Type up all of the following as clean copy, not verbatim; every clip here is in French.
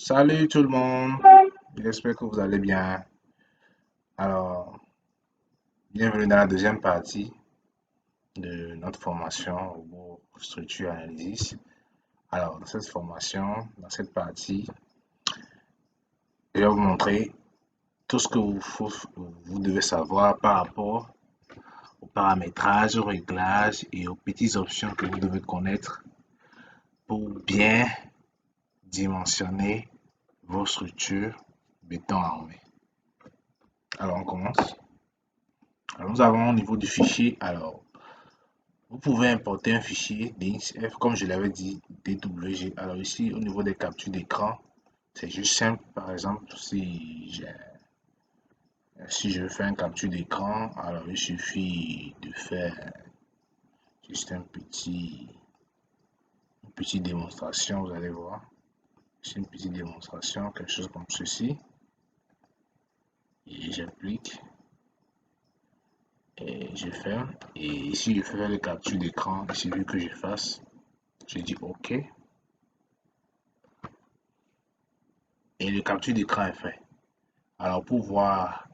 Salut tout le monde, j'espère que vous allez bien. Alors, bienvenue dans la deuxième partie de notre formation au mot structure analysis. Alors, dans cette formation, dans cette partie, je vais vous montrer tout ce que vous devez savoir par rapport au paramétrage, au réglage et aux petites options que vous devez connaître pour bien dimensionner vos structures béton armé. Alors, on commence. Alors, nous avons au niveau du fichier, alors, vous pouvez importer un fichier DXF, comme je l'avais dit, DWG. Alors ici, au niveau des captures d'écran, c'est juste simple. Par exemple, si je fais un capture d'écran, alors il suffit de faire juste une petite démonstration, vous allez voir. C'est une petite démonstration, quelque chose comme ceci. Et j'applique. Et je ferme. Et ici, je fais le capture d'écran. Il suffit que je fasse. Je dis OK. Et le capture d'écran est fait. Alors pour voir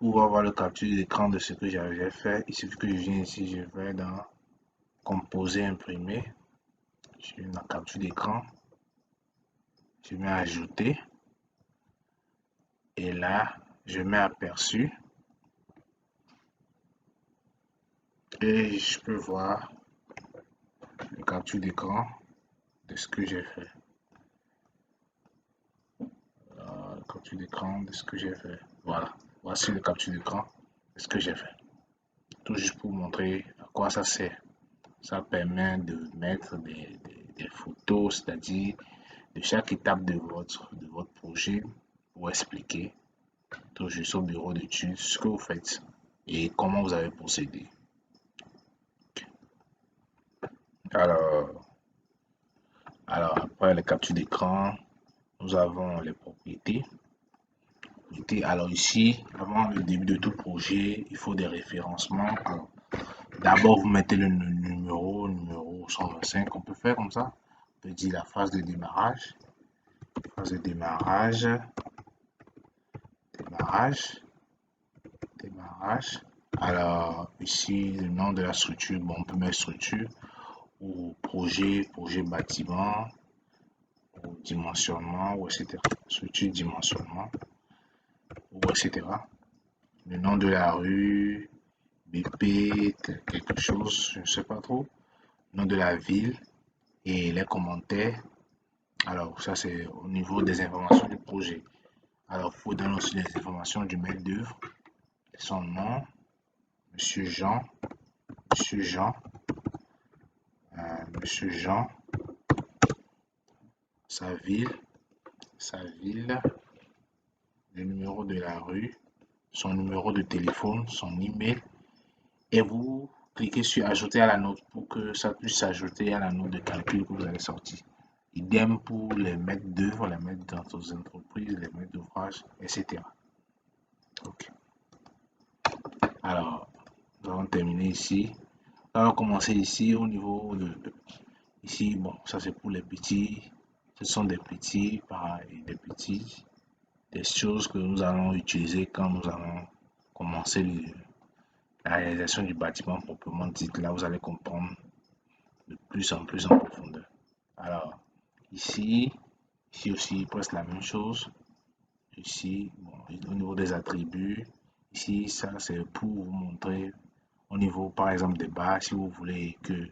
le capture d'écran de ce que j'avais fait, il suffit que je vienne ici, je vais dans composer, imprimer, je viens dans capture d'écran, je mets ajouter et là je mets aperçu et je peux voir le capture d'écran de ce que j'ai fait. Le capture d'écran de ce que j'ai fait. Voilà, voici le capture d'écran de ce que j'ai fait. Tout juste pour montrer à quoi ça sert. Ça permet de mettre des photos, c'est-à-dire de chaque étape de votre projet pour expliquer toujours au bureau d'études ce que vous faites et comment vous avez procédé. Alors, après les captures d'écran, nous avons les propriétés. Alors ici, avant le début de tout projet, il faut des référencements. Alors, d'abord, vous mettez le numéro 125, on peut faire comme ça. On peut dire la phase de démarrage. Phase de démarrage, démarrage. Alors, ici, le nom de la structure, bon, on peut mettre structure ou projet bâtiment, ou dimensionnement, ou etc. Structure, dimensionnement, ou etc. Le nom de la rue, BP, quelque chose, je ne sais pas trop. Nom de la ville et les commentaires. Alors, ça, c'est au niveau des informations du projet. Alors, il faut donner aussi les informations du maître d'œuvre, son nom, Monsieur Jean, Monsieur Jean, Monsieur Jean, sa ville, le numéro de la rue, son numéro de téléphone, son email, et vous cliquez sur ajouter à la note pour que ça puisse s'ajouter à la note de calcul que vous allez sortir. Idem pour les maîtres d'œuvre, les maîtres d'entreprise, les maîtres d'ouvrage, etc. Ok. Alors, nous allons terminer ici. Nous allons commencer ici au niveau ici, bon, ça c'est pour les petits. Ce sont des petits, pareil, des choses que nous allons utiliser quand nous allons commencer la réalisation du bâtiment proprement dit. Là, vous allez comprendre de plus en plus en profondeur. Alors, ici aussi, presque la même chose. Ici, bon, au niveau des attributs, ici, ça c'est pour vous montrer au niveau, par exemple, des barres, si vous voulez que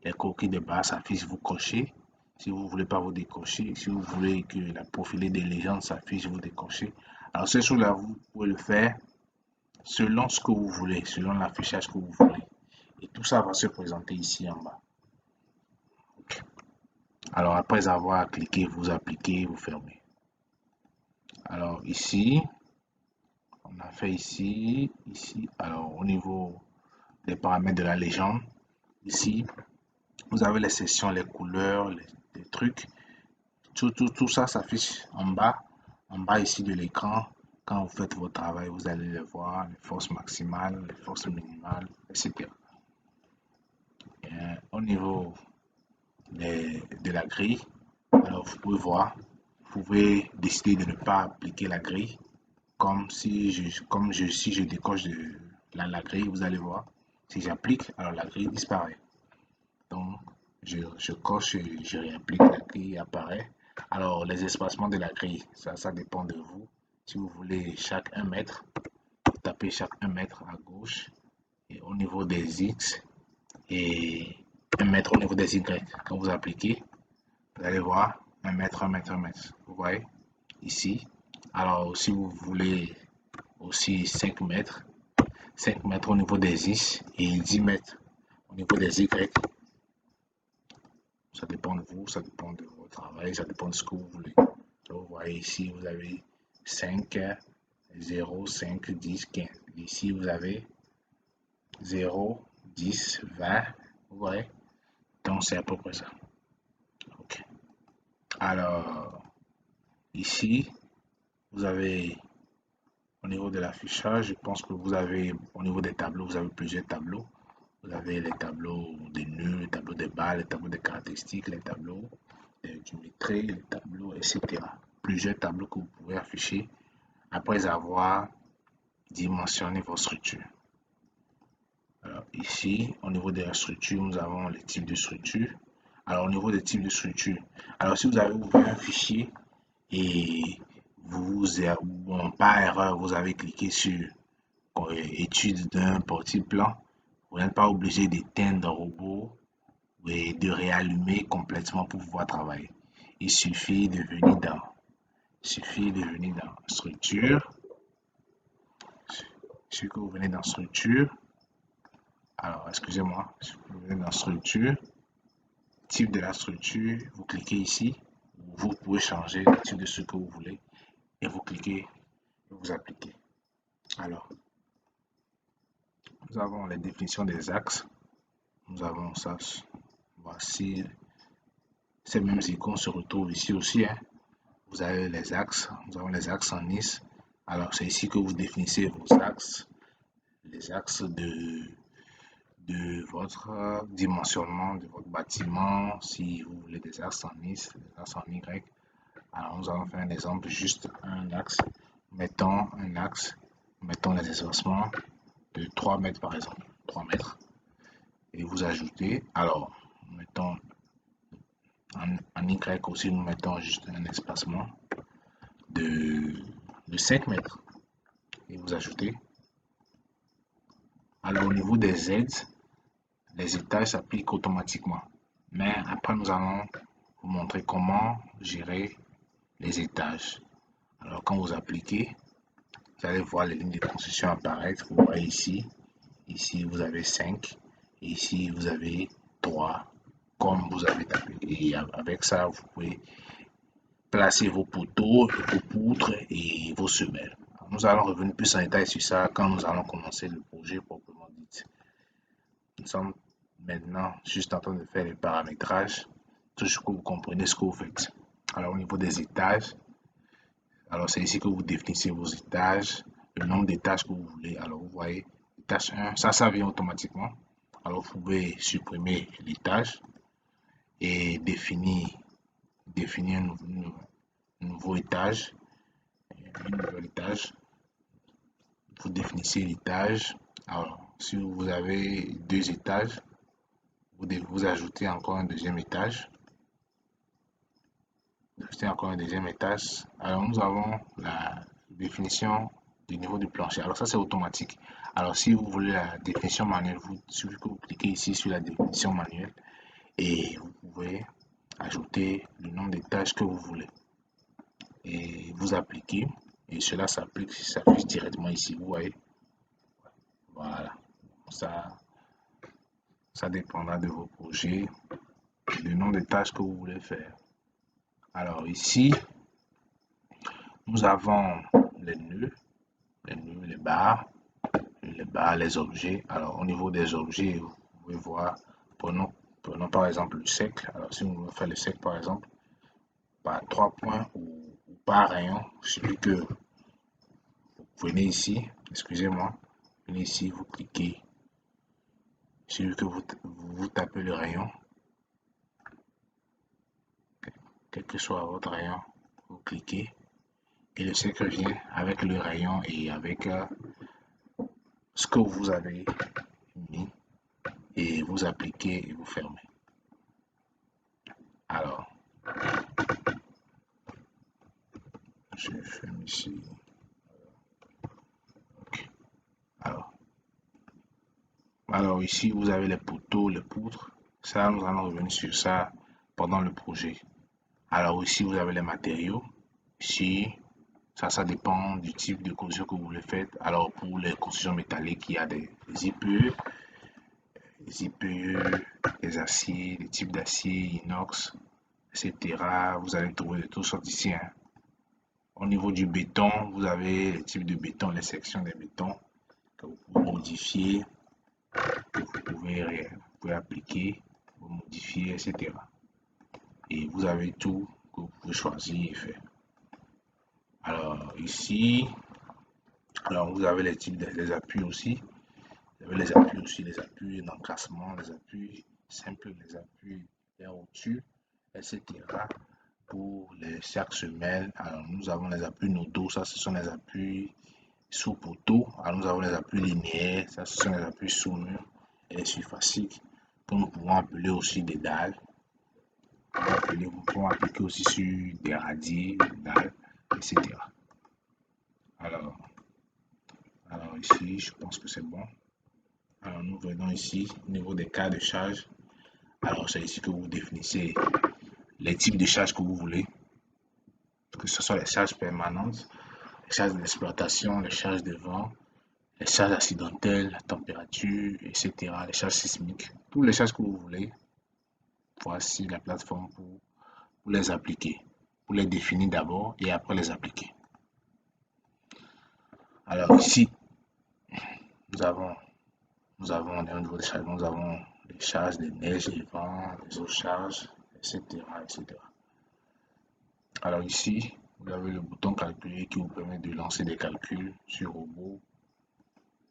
les coquilles des barres s'affichent, vous cochez. Si vous ne voulez pas vous décocher, si vous voulez que la profilée des légendes s'affiche, vous décochez. Alors, ces choses-là, vous pouvez le faire selon ce que vous voulez, selon l'affichage que vous voulez. Et tout ça va se présenter ici en bas. Okay. Alors, après avoir cliqué, vous appliquez, vous fermez. Alors, ici, on a fait ici. Alors, au niveau des paramètres de la légende, ici, vous avez les sections, les couleurs, les trucs. Tout ça s'affiche en bas ici de l'écran. Quand vous faites votre travail, vous allez les voir, les forces maximales, les forces minimales, etc. Au niveau de la grille, alors vous pouvez voir, pouvez décider de ne pas appliquer la grille. Si je décoche de la grille, vous allez voir. Si j'applique, alors la grille disparaît. Donc, je coche et je réapplique, la grille apparaît. Alors, les espacements de la grille, ça dépend de vous. Si vous voulez chaque 1 mètre, vous tapez chaque 1 mètre à gauche et au niveau des X et 1 mètre au niveau des Y. Quand vous appliquez, vous allez voir 1 mètre, 1 mètre, 1 mètre. Vous voyez ici. Alors, si vous voulez aussi 5 mètres au niveau des X et 10 mètres au niveau des Y, ça dépend de vous, ça dépend de votre travail, ça dépend de ce que vous voulez. Donc, vous voyez ici, vous avez 5, 0, 5, 10, 15. Ici, vous avez 0, 10, 20. Vous voyez? Donc, c'est à peu près ça. OK. Alors, ici, vous avez au niveau de l'affichage, je pense que vous avez, au niveau des tableaux, vous avez plusieurs tableaux. Vous avez les tableaux des nœuds, les tableaux des barres, les tableaux des caractéristiques, les tableaux de géométrie, les tableaux, etc. Plusieurs tableaux que vous pouvez afficher après avoir dimensionné vos structures. Alors ici, au niveau de la structure, nous avons les types de structures. Alors au niveau des types de structures, alors si vous avez ouvert un fichier et par erreur, vous avez cliqué sur étude d'un portier plan, vous n'êtes pas obligé d'éteindre le robot et de réallumer complètement pour pouvoir travailler. Il suffit de venir dans structure. Si vous venez dans structure, alors excusez-moi, si vous venez dans structure, type de la structure, vous cliquez ici, vous pouvez changer le type de ce que vous voulez et vous cliquez et vous appliquez. Alors, nous avons les définitions des axes. Nous avons ça. Voici ces mêmes icônes se retrouvent ici aussi. Hein. Vous avez les axes. Nous avons les axes en Nice. Alors, c'est ici que vous définissez vos axes. Les axes de votre dimensionnement de votre bâtiment. Si vous voulez des axes en Nice, des axes en Y. Alors, nous allons faire un exemple, juste un axe. Mettons un axe. Mettons les espacements de 3 mètres par exemple. 3 mètres. Et vous ajoutez, alors, mettons en Y aussi, nous mettons juste un espacement de 5 mètres. Et vous ajoutez. Alors, au niveau des Z, les étages s'appliquent automatiquement. Mais après, nous allons vous montrer comment gérer les étages. Alors, quand vous appliquez, vous allez voir les lignes de construction apparaître. Vous voyez ici. Ici, vous avez 5. Et ici, vous avez 3. Comme vous avez tapé. Et avec ça, vous pouvez placer vos poteaux, vos poutres et vos semelles. Nous allons revenir plus en détail sur ça quand nous allons commencer le projet proprement dit. Nous sommes maintenant juste en train de faire les paramétrages, toujours que vous comprenez ce que vous faites. Alors au niveau des étages, alors c'est ici que vous définissez vos étages, le nombre d'étages que vous voulez. Alors vous voyez, étage 1, ça vient automatiquement. Alors vous pouvez supprimer l'étage et définir un nouveau étage, un nouvel étage. Vous définissez l'étage. Alors, si vous avez 2 étages, vous devez vous ajouter encore un deuxième étage. Alors, nous avons la définition du niveau du plancher. Alors, ça, c'est automatique. Alors, si vous voulez la définition manuelle, il suffit que vous cliquez ici sur la définition manuelle et vous pouvez ajouter le nombre d'étages que vous voulez. Et vous appliquez. Et cela s'affiche directement ici, vous voyez. Voilà. Ça dépendra de vos projets, du nombre de tâches que vous voulez faire. Alors ici, nous avons les nœuds, les barres, les objets. Alors au niveau des objets, vous pouvez voir, prenons par exemple le cercle. Alors si vous voulez faire le cercle par exemple, par 3 points ou par rayon, celui que vous venez ici, excusez-moi, venez ici, vous cliquez, celui que vous tapez le rayon, quel que soit votre rayon, vous cliquez et le cercle vient avec le rayon et avec ce que vous avez mis et vous appliquez et vous fermez. Alors, je ferme ici. Ok. Alors ici, vous avez les poteaux, les poutres. Ça, nous allons revenir sur ça pendant le projet. Alors ici, vous avez les matériaux. Ici, ça dépend du type de construction que vous voulez faire. Alors pour les constructions métalliques, il y a des IPE, des aciers, des types d'acier, inox, etc. Vous allez trouver de toutes sortes ici, hein. Au niveau du béton, vous avez les types de béton, les sections des bétons que vous pouvez modifier, que vous pouvez appliquer, vous modifier, etc. Et vous avez tout que vous pouvez choisir et faire. Alors ici, alors vous avez les types des appuis aussi. Vous avez les appuis d'encrassement, les appuis simples, les appuis au-dessus, etc. Pour chaque semelle, alors nous avons les appuis nodaux, ça ce sont les appuis sous poteau. Alors nous avons les appuis linéaires, ça ce sont les appuis sous mur et les surfaciques. Nous pouvons appeler aussi des dalles. Nous pouvons appliquer aussi sur des radiers, des dalles, etc. Alors, ici, je pense que c'est bon. Alors nous venons ici au niveau des cas de charge. Alors c'est ici que vous définissez les types de charges que vous voulez, que ce soit les charges permanentes, les charges d'exploitation, les charges de vent, les charges accidentelles, la température, etc. Les charges sismiques, toutes les charges que vous voulez. Voici la plateforme pour les appliquer, pour les définir d'abord et après les appliquer. Alors ici, nous avons au niveau des charges, nous avons les charges des neiges, les vents, les eaux charges, etc., etc. Alors ici, vous avez le bouton calculer qui vous permet de lancer des calculs sur robot,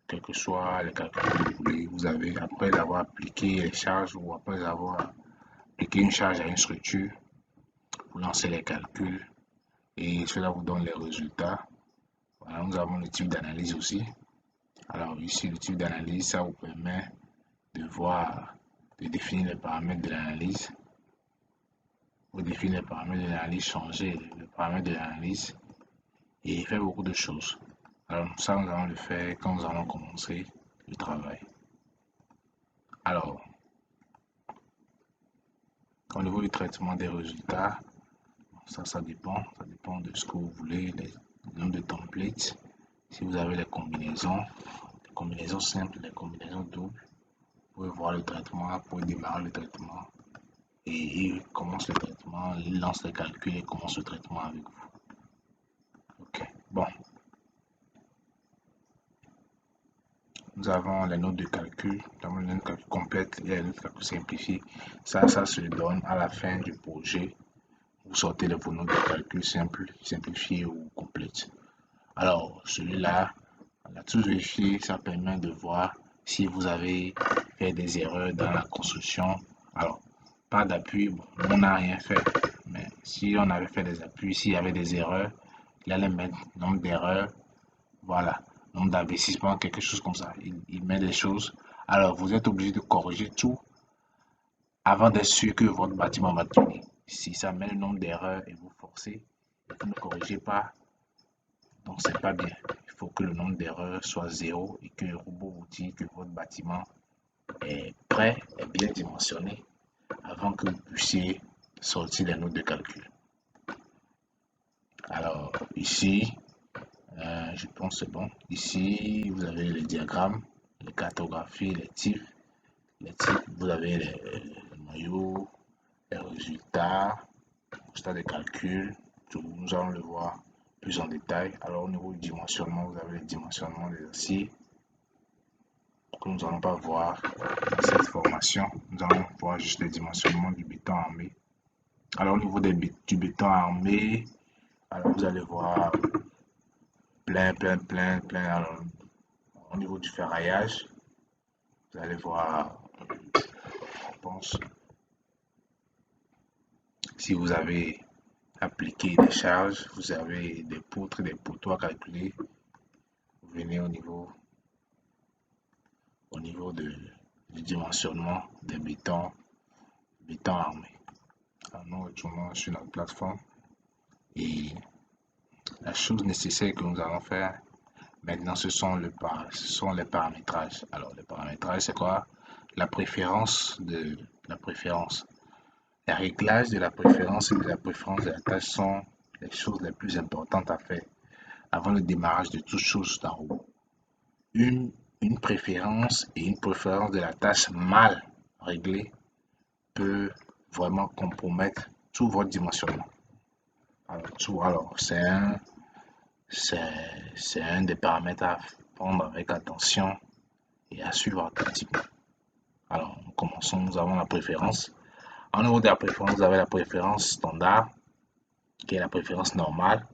quel que soit les calculs que vous voulez. Vous avez, après avoir appliqué les charges ou après avoir appliqué une charge à une structure, vous lancez les calculs et cela vous donne les résultats. Voilà, nous avons le type d'analyse aussi. Alors ici, le type d'analyse, ça vous permet de voir, de définir les paramètres de l'analyse. Vous définissez les paramètres de l'analyse, changer les paramètres de l'analyse et faire beaucoup de choses. Alors ça, nous allons le faire quand nous allons commencer le travail. Alors, au niveau du traitement des résultats, ça dépend de ce que vous voulez, le nombre de templates. Si vous avez les combinaisons simples, les combinaisons doubles, vous pouvez voir le traitement, vous pouvez démarrer le traitement et il commence le traitement, il lance les calculs et commence le traitement avec vous. Ok, bon. Nous avons les notes de calcul, nous avons les notes de calcul complètes et les notes de calcul simplifiées. Ça se donne à la fin du projet. Vous sortez vos notes de calcul simples, simplifiées ou complètes. Alors, celui-là, la touche vérifier, ça permet de voir si vous avez fait des erreurs dans la construction. Alors, pas d'appui, bon, on n'a rien fait. Mais si on avait fait des appuis, s'il y avait des erreurs, il allait mettre nombre d'erreurs. Voilà, nombre d'investissements, quelque chose comme ça. Il met des choses. Alors, vous êtes obligé de corriger tout avant d'être sûr que votre bâtiment va tenir. Si ça met le nombre d'erreurs et vous forcez, vous ne corrigez pas, donc c'est pas bien. Il faut que le nombre d'erreurs soit zéro et que le robot vous dise que votre bâtiment est prêt, est bien dimensionné avant que vous puissiez sortir les notes de calcul. Alors ici, je pense que c'est bon. Ici, vous avez les diagrammes, les cartographies, les types. Vous avez les noyaux, les résultats de calcul. Tout, nous allons le voir plus en détail. Alors au niveau du dimensionnement, vous avez le dimensionnement des aciers que nous n'allons pas voir dans cette formation. Nous allons voir juste le dimensionnement du béton armé. Alors au niveau du béton armé, alors vous allez voir plein. Alors, au niveau du ferraillage, vous allez voir, je pense, si vous avez appliquer des charges, vous avez des poutres, des poteaux à calculer. Vous venez au niveau du dimensionnement des bétons armés. Alors, nous retournons sur notre plateforme et la chose nécessaire que nous allons faire maintenant, ce sont les paramétrages. Alors, les paramétrages, c'est quoi? La préférence de la préférence. Les réglages de la préférence et de la préférence de la tâche sont les choses les plus importantes à faire avant le démarrage de toute chose d'un robot. Une préférence et une préférence de la tâche mal réglée peut vraiment compromettre tout votre dimensionnement. Alors c'est un des paramètres à prendre avec attention et à suivre attentivement. Alors, commençons. Nous avons la préférence. En niveau de la préférence, vous avez la préférence standard, qui est la préférence normale.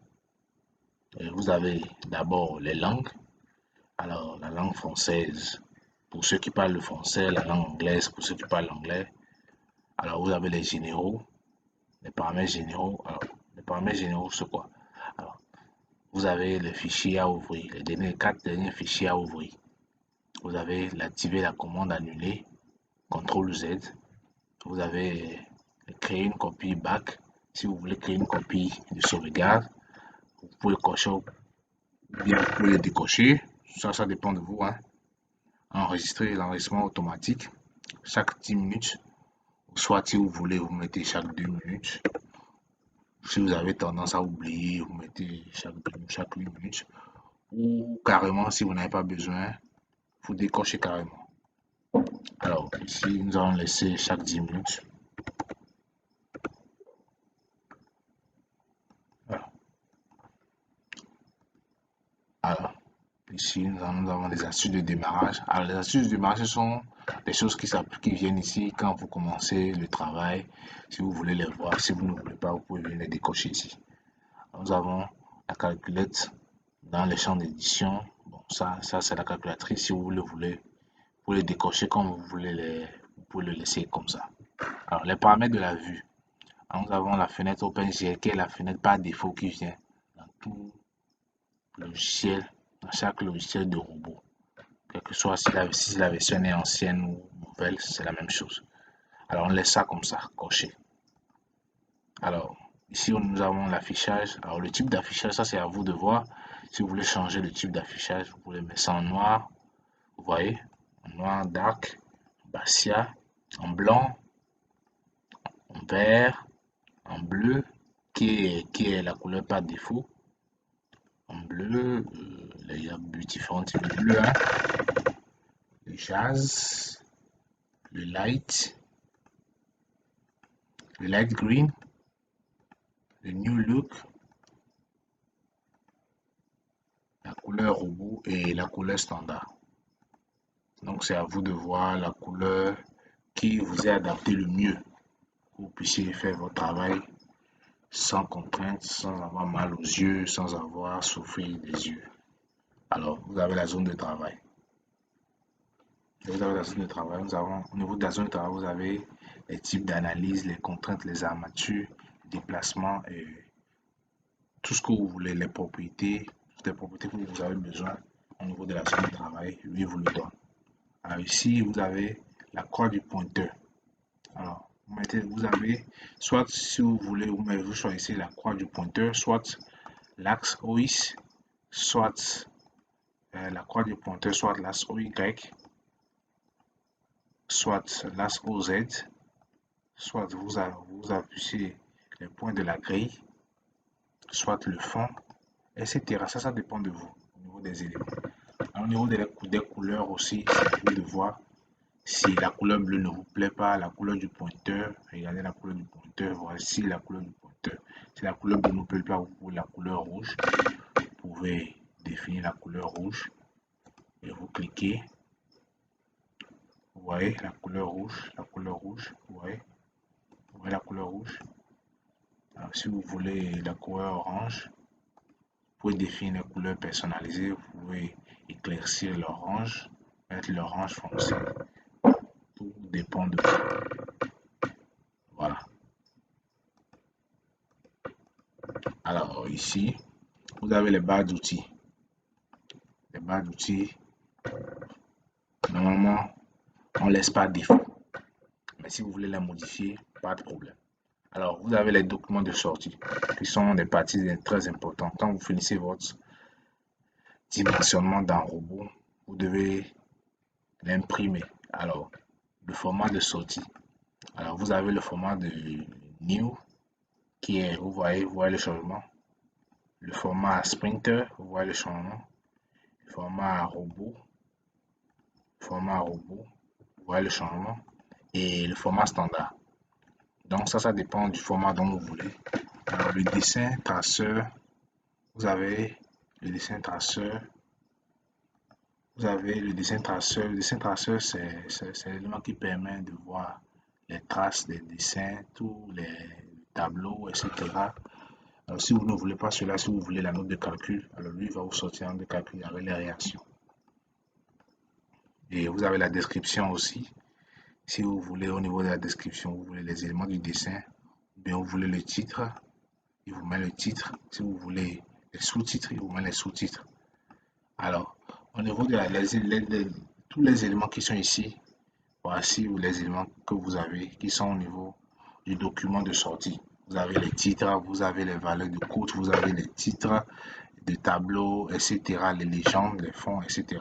Et vous avez d'abord les langues. Alors, la langue française, pour ceux qui parlent le français, la langue anglaise, pour ceux qui parlent l'anglais. Alors, vous avez les généraux, les paramètres généraux. Alors, les paramètres généraux, c'est quoi? Alors, vous avez les fichiers à ouvrir, les 4 derniers fichiers à ouvrir. Vous avez l'activer la commande annuler, CTRL Z. Vous avez créer une copie back. Si vous voulez créer une copie de sauvegarde, vous pouvez cocher ou bien vous pouvez le décocher. Ça dépend de vous. Hein. Enregistrer l'enregistrement automatique chaque 10 minutes. Soit si vous voulez, vous mettez chaque 2 minutes. Si vous avez tendance à oublier, vous mettez chaque 8 minutes. Ou carrément, si vous n'avez pas besoin, vous décochez carrément. Alors, ici, nous allons laisser chaque 10 minutes. Voilà. Alors, ici, nous avons les astuces de démarrage. Alors, les astuces de démarrage, ce sont des choses qui viennent ici quand vous commencez le travail. Si vous voulez les voir, si vous ne voulez pas, vous pouvez venir les décocher ici. Nous avons la calculette dans les champs d'édition. Bon, ça c'est la calculatrice. Si vous voulez, vous pouvez les décocher comme vous voulez, vous pouvez le laisser comme ça. Alors, les paramètres de la vue. Alors, nous avons la fenêtre OpenGL qui est la fenêtre par défaut qui vient dans tout logiciel, dans chaque logiciel de robot. Quel que soit si la version est ancienne ou nouvelle, c'est la même chose. Alors, on laisse ça comme ça, coché. Alors, ici, nous avons l'affichage. Alors, le type d'affichage, ça, c'est à vous de voir. Si vous voulez changer le type d'affichage, vous pouvez mettre ça en noir. Vous voyez, en noir, dark, Bastia, en blanc, en vert, en bleu, qui est la couleur par défaut. En bleu, il y a différents types de bleu. Hein. Le jazz, le light green, le new look, la couleur robot et la couleur standard. Donc c'est à vous de voir la couleur qui vous est adaptée le mieux pour que vous puissiez faire votre travail sans contrainte, sans avoir mal aux yeux, sans avoir souffert des yeux. Alors, vous avez la zone de travail. Vous avez la zone de travail. Au niveau de la zone de travail, vous avez les types d'analyse, les contraintes, les armatures, les déplacements et tout ce que vous voulez, les propriétés, toutes les propriétés que vous avez besoin au niveau de la zone de travail, lui vous le donne. Alors ici, vous avez la croix du pointeur. Alors, vous avez, soit si vous voulez, vous choisissez la croix du pointeur, soit l'axe OX, soit la croix du pointeur, soit l'axe OY, soit l'axe OZ, soit vous appuyez les points de la grille, soit le fond, etc. Ça dépend de vous au niveau des éléments. Au niveau des couleurs aussi, c'est à vous de voir. Si la couleur bleue ne vous plaît pas, la couleur du pointeur, regardez la couleur du pointeur, voici la couleur du pointeur. Si la couleur bleue ne vous plaît pas, vous pouvez la couleur rouge. Vous pouvez définir la couleur rouge et vous cliquez. Vous voyez la couleur rouge, vous voyez la couleur rouge. Alors, si vous voulez la couleur orange, vous pouvez définir les couleurs personnalisées. Vous pouvez éclaircir l'orange, mettre l'orange foncé. Tout dépend de vous. Voilà. Alors ici, vous avez les barres d'outils. Les barres d'outils, normalement, on ne laisse pas défaut. Mais si vous voulez les modifier, pas de problème. Alors, vous avez les documents de sortie qui sont des parties très importantes. Quand vous finissez votre dimensionnement d'un robot, vous devez l'imprimer. Alors, le format de sortie. Alors, vous avez le format de New qui est, vous voyez le changement. Le format Sprinter, vous voyez le changement. Le format robot, vous voyez le changement. Et le format standard. Donc, ça dépend du format dont vous voulez. Alors, le dessin traceur, vous avez le dessin traceur. Vous avez le dessin traceur. Le dessin traceur, c'est l'élément qui permet de voir les traces des dessins, tous les tableaux, etc. Alors, si vous ne voulez pas cela, si vous voulez la note de calcul, alors lui va vous sortir un note de calcul avec les réactions. Et vous avez la description aussi. Si vous voulez, au niveau de la description, vous voulez les éléments du dessin, ou bien vous voulez le titre, il vous met le titre. Si vous voulez les sous-titres, il vous met les sous-titres. Alors, au niveau de tous les éléments qui sont ici, voici les éléments que vous avez qui sont au niveau du document de sortie. Vous avez les titres, vous avez les valeurs de code, vous avez les titres de tableaux, etc., les légendes, les fonds, etc.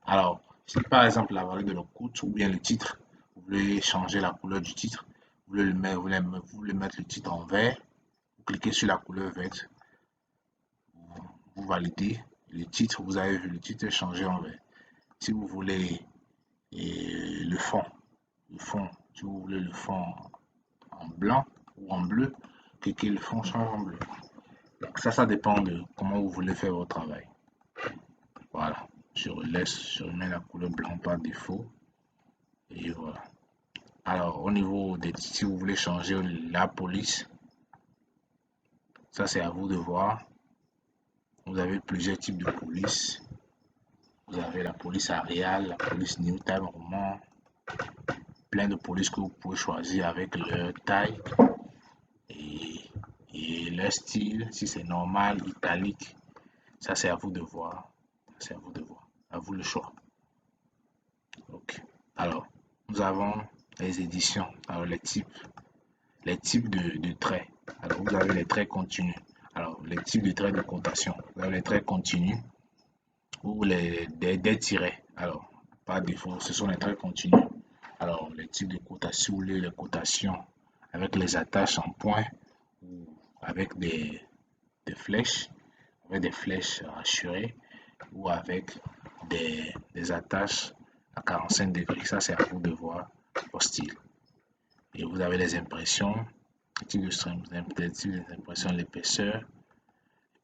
Alors, si par exemple la valeur de la coûte ou bien le titre, vous voulez changer la couleur du titre, vous voulez mettre le titre en vert, vous cliquez sur la couleur verte, vous validez le titre, vous avez vu le titre changer en vert. Si vous voulez le fond, si vous voulez le fond en blanc ou en bleu, cliquez le fond change en bleu. Donc ça dépend de comment vous voulez faire votre travail. Voilà, je remets la couleur blanc par défaut. Et voilà. Alors, au niveau des titres, si vous voulez changer la police, ça c'est à vous de voir. Vous avez plusieurs types de police. Vous avez la police Arial, la police New Time Roman, plein de polices que vous pouvez choisir avec leur taille et, et leur style, si c'est normal, italique. Ça c'est à vous de voir. C'est à vous de voir. À vous le choix. Ok. Alors, nous avons les éditions. Alors, les types de traits. Alors, vous avez les traits continus. Alors, les types de traits de cotation. Vous avez les traits continus ou des tirets. Alors, par défaut, ce sont les traits continus. Alors, les types de cotation, les cotations avec les attaches en point ou avec flèches, avec des flèches assurées ou avec des attaches à 45 degrés. Ça, c'est à vous de voir vos styles. Et vous avez les impressions, les types d'impression, l'épaisseur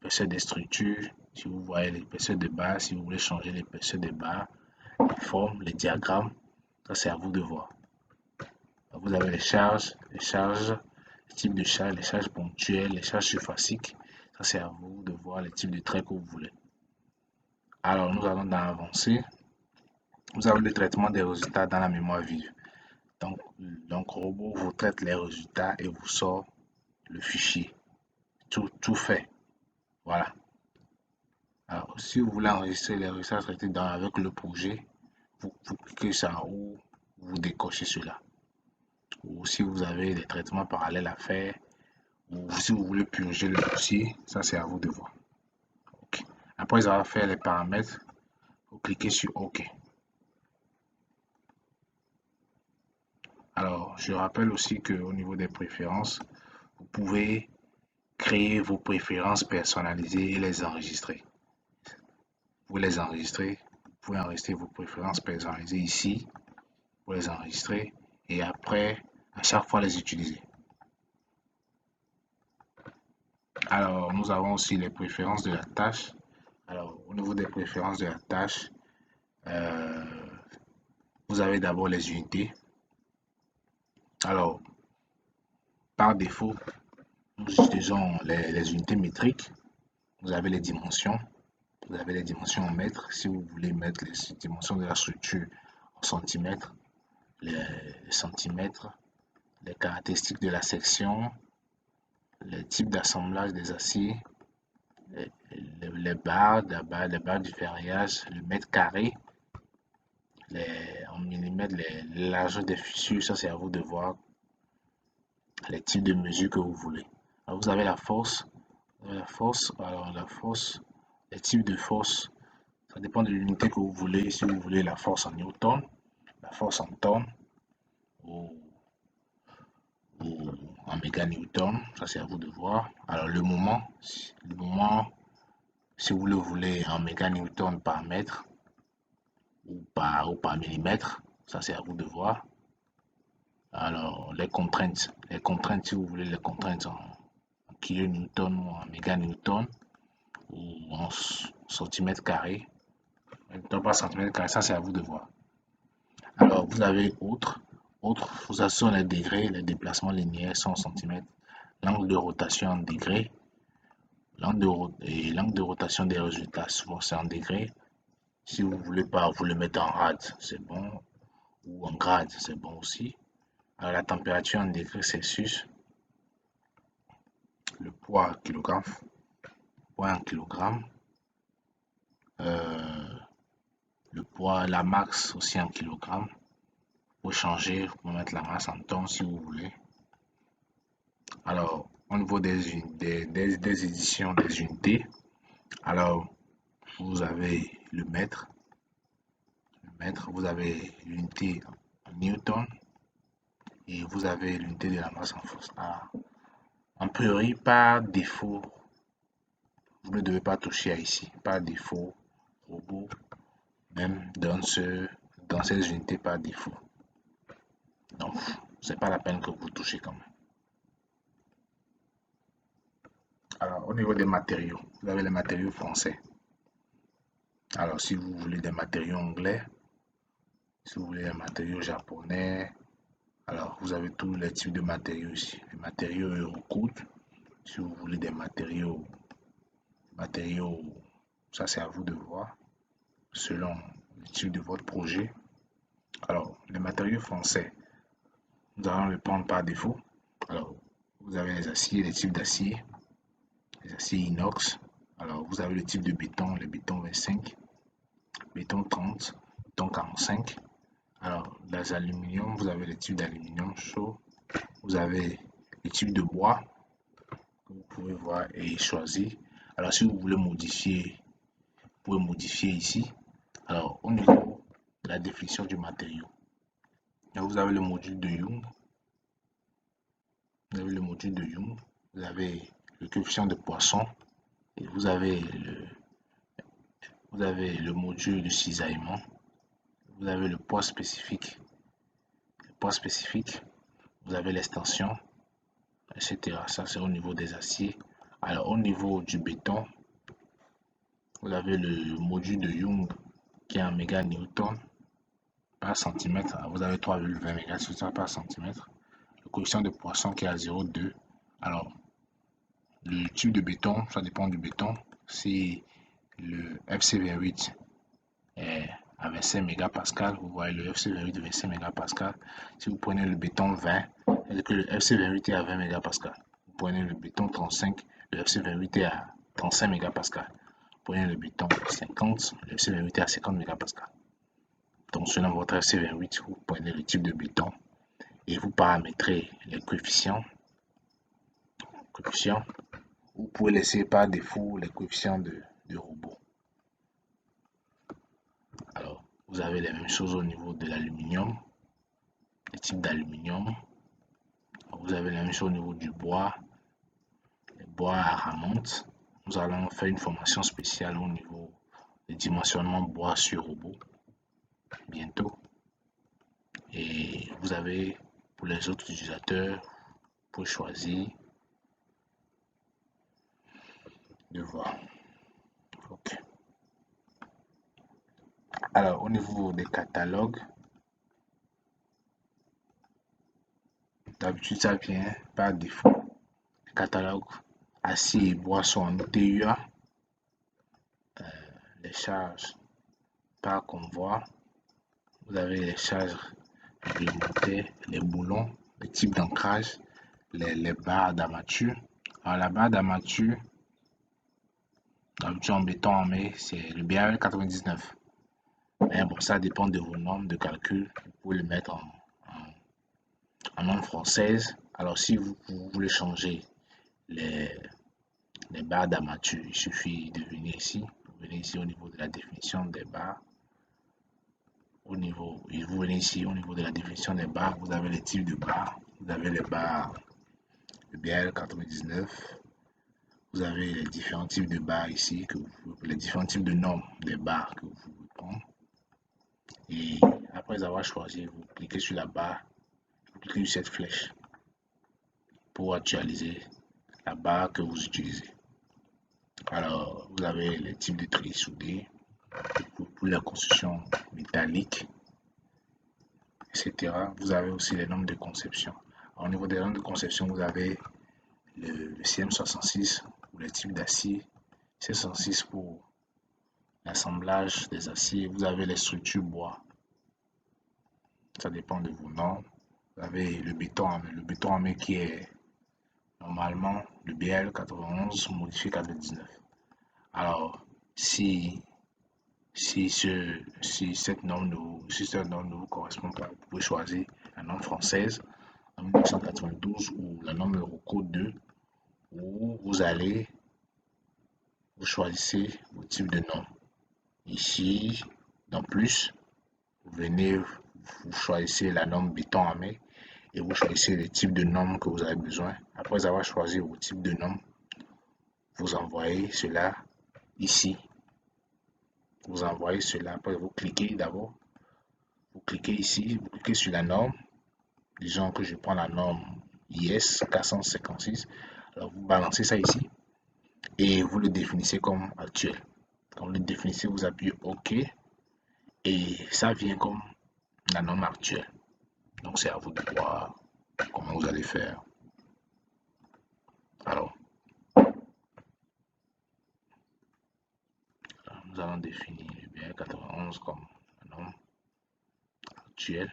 des structures, si vous voyez l'épaisseur de barres, si vous voulez changer l'épaisseur des barres, les formes, les diagrammes, ça c'est à vous de voir. Vous avez les types de charges, les charges ponctuelles, les charges surfaciques, ça c'est à vous de voir les types de traits que vous voulez. Alors nous allons dans l'avancée. Vous avez le traitement des résultats dans la mémoire vive. Donc robot vous traite les résultats et vous sort le fichier. Tout fait. Voilà. Alors, si vous voulez enregistrer les résultats traités avec le projet, vous cliquez ça ou vous décochez cela. Ou si vous avez des traitements parallèles à faire, ou si vous voulez purger le dossier, ça c'est à vous de voir. Okay. Après avoir fait les paramètres, vous cliquez sur OK. Alors, je rappelle aussi qu'au niveau des préférences, vous pouvez créer vos préférences personnalisées et les enregistrer. Vous les enregistrer, vous pouvez enregistrer vos préférences personnalisées ici, vous les enregistrer et après, à chaque fois les utiliser. Alors, nous avons aussi les préférences de la tâche. Alors, au niveau des préférences de la tâche, vous avez d'abord les unités. Alors, par défaut, nous utilisons les unités métriques. Vous avez les dimensions. Vous avez les dimensions en mètres. Si vous voulez mettre les dimensions de la structure en centimètres, les centimètres, les caractéristiques de la section, les types d'assemblage des aciers, les barres, les barres du ferraillage, le mètre carré, en millimètres, les largeurs des fissures, ça c'est à vous de voir les types de mesures que vous voulez. Alors, vous avez la force, alors la force, les types de force, ça dépend de l'unité que vous voulez. Si vous voulez la force en newton, la force en tonnes ou, ou en méganewton, ça c'est à vous de voir. Alors le moment, si vous le voulez en méganewton par mètre ou par millimètre, ça c'est à vous de voir. Alors les contraintes si vous voulez les contraintes en kilonewton ou en méganewton ou en centimètres carrés, par centimètre carré, ça c'est à vous de voir. Alors vous avez autre, ça sont les degrés, les déplacements linéaires sont en centimètres, l'angle de rotation en degrés, l'angle de rotation des résultats, souvent c'est en degrés. Si vous voulez pas, vous le mettez en rad, c'est bon, ou en grade, c'est bon aussi. Alors, la température en degrés Celsius, le poids en kilogramme, le poids, la masse aussi en kilogramme. Pour changer, vous pouvez mettre la masse en tonnes si vous voulez. Alors, au niveau des éditions des unités, alors vous avez le mètre, vous avez l'unité en newton et vous avez l'unité de la masse en force. En priori, par défaut, vous ne devez pas toucher à ici. Par défaut, robot, même dans ces unités par défaut. Donc, c'est pas la peine que vous touchez quand même. Alors, au niveau des matériaux, vous avez les matériaux français. Alors, si vous voulez des matériaux anglais, si vous voulez des matériaux japonais, alors vous avez tous les types de matériaux ici. Les matériaux Eurocode, si vous voulez des matériaux, ça c'est à vous de voir, selon le type de votre projet. Alors, les matériaux français, nous allons le prendre par défaut. Alors, vous avez les aciers, les types d'acier, les aciers inox. Alors, vous avez le type de béton, le béton 25, béton 30, béton 45. Alors, les aluminiums, vous avez les types d'aluminium chaud. Vous avez les types de bois que vous pouvez voir et choisir. Alors, si vous voulez modifier, vous pouvez modifier ici. Alors, au niveau de la définition du matériau, vous avez le module de Young. Vous avez le module de Young. Vous avez le coefficient de Poisson. Et vous avez le module de cisaillement. Vous avez le poids spécifique. Vous avez l'extension, etc. Ça, c'est au niveau des aciers. Alors, au niveau du béton, vous avez le module de Young qui est en méganewton par centimètre. Alors, vous avez 3,20 méganewton par centimètre. Le coefficient de Poisson qui est à 0,2. Alors, le type de béton, ça dépend du béton. Si le FC28 est à 25 mégapascal, vous voyez le FC28 25 mégapascal. Si vous prenez le béton 20, c'est que le FC28 est à 20 mégapascal. Vous prenez le béton 35, le FC28 est à 35 mégapascal. Vous prenez le béton 50, le FC28 est à 50 mégapascal. Donc selon votre FC28, vous prenez le type de béton et vous paramétrez les coefficients. Vous pouvez laisser par défaut les coefficients de robot. Alors, vous avez les mêmes choses au niveau de l'aluminium, les types d'aluminium. Vous avez la même chose au niveau du bois, les bois à ramante. Nous allons faire une formation spéciale au niveau du dimensionnement bois sur robot bientôt. Et vous avez pour les autres utilisateurs, pour choisir de voir. Ok. Alors, au niveau des catalogues, d'habitude, ça vient par défaut. Les catalogues acier et bois sont en TUA. Les charges par convoi. Vous avez les charges réglementaires, les boulons, les types d'ancrage, les barres d'armature. Alors, la barre d'armature, d'armature en béton armé, c'est le BAL 99. Mais bon, ça dépend de vos normes de calcul. Vous pouvez le mettre en norme française. Alors, si vous voulez changer les, les barres d'armature, il suffit de venir ici. Vous venez ici au niveau de la définition des barres. Vous venez ici au niveau de la définition des barres. Vous avez les types de barres. Vous avez les barres de BAL 99. Vous avez les différents types de barres ici, les différents types de normes des barres que vous pouvez prendre. Et après avoir choisi, vous cliquez sur la barre, vous cliquez sur cette flèche pour actualiser la barre que vous utilisez. Alors, vous avez les types de tris soudés pour la construction métallique, etc. Vous avez aussi les normes de conception. Au niveau des normes de conception, vous avez le CM66 pour les types d'acier, C66 pour l'assemblage des aciers. Vous avez les structures bois. Ça dépend de vos normes. Vous avez le béton armé qui est normalement le BL 91 modifié 99. Alors, si cette norme ne vous correspond pas, vous pouvez choisir la norme française en 1992 ou la norme Eurocode 2 où vous choisissez vos types de normes. Ici, dans plus, vous choisissez la norme béton armé et vous choisissez le type de normes que vous avez besoin. Après avoir choisi vos types de normes, vous envoyez cela ici. Vous envoyez cela, après vous cliquez d'abord, vous cliquez ici, vous cliquez sur la norme. Disons que je prends la norme IS 456. Alors vous balancez ça ici et vous le définissez comme actuel. Quand vous le définissez, vous appuyez OK et ça vient comme la norme actuelle. Donc c'est à vous de voir comment vous allez faire. Alors, nous allons définir le BL 91 comme la norme actuelle.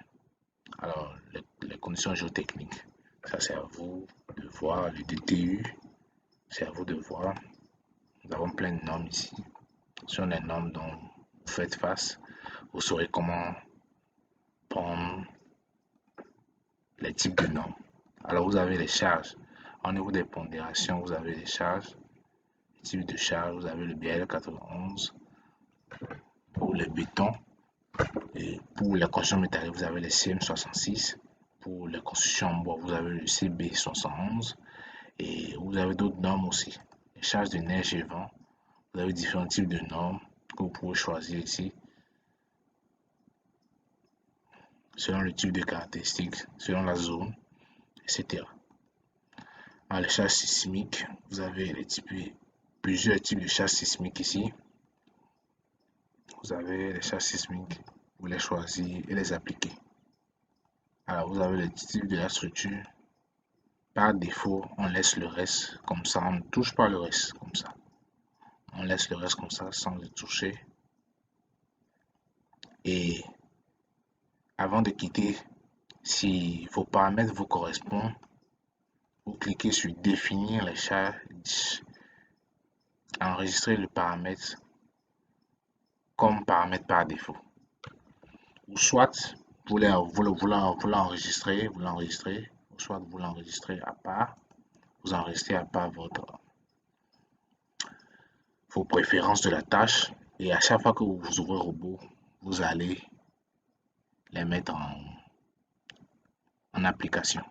Alors, les conditions géotechniques, ça c'est à vous de voir. Le DTU, c'est à vous de voir. Nous avons plein de normes ici. Ce sont les normes dont vous faites face. Vous saurez comment prendre les types de normes. Alors, vous avez les charges. Au niveau des pondérations, vous avez les charges. Les types de charges, vous avez le BL 91 pour le béton. Et pour les constructions métalliques, vous avez le CM66. Pour les constructions en bois, vous avez le CB71. Et vous avez d'autres normes aussi. Les charges de neige et vent. Vous avez différents types de normes que vous pouvez choisir ici. Selon le type de caractéristiques, selon la zone, etc. Alors, les charges sismiques, vous avez plusieurs types de charges sismiques ici. Vous avez les charges sismiques, vous les choisir et les appliquer. Alors, vous avez le type de la structure. Par défaut, on laisse le reste comme ça, on ne touche pas le reste comme ça. On laisse le reste comme ça sans le toucher. Et avant de quitter, si vos paramètres vous correspondent, vous cliquez sur définir les charges, enregistrer le paramètre comme paramètre par défaut. Ou soit vous l'enregistrez, ou soit vous l'enregistrez à part, vous enregistrez à part vos préférences de la tâche et à chaque fois que vous ouvrez le robot, vous allez les mettre en application.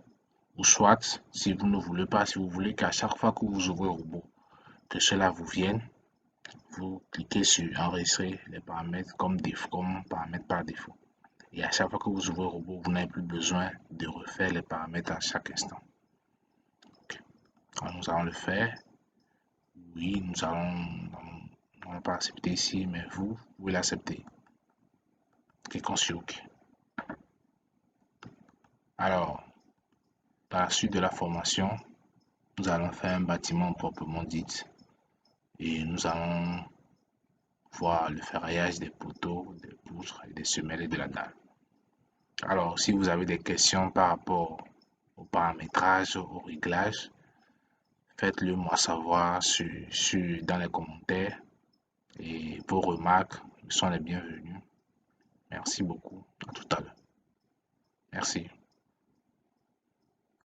Ou soit, si vous ne voulez pas, si vous voulez qu'à chaque fois que vous ouvrez le robot, que cela vous vienne, vous cliquez sur enregistrer les paramètres comme paramètres par défaut. Et à chaque fois que vous ouvrez le robot, vous n'avez plus besoin de refaire les paramètres à chaque instant. Okay. Alors, nous allons le faire. Oui, nous allons pas accepter ici, mais vous pouvez l'accepter. Cliquons sur OK. Alors, par la suite de la formation, nous allons faire un bâtiment proprement dit et nous allons voir le ferraillage des poteaux, des poutres, et des semelles et de la dalle. Alors, si vous avez des questions par rapport au paramétrage, au réglage, Faites-le moi savoir dans les commentaires et vos remarques sont les bienvenues. Merci beaucoup. À tout à l'heure. Merci.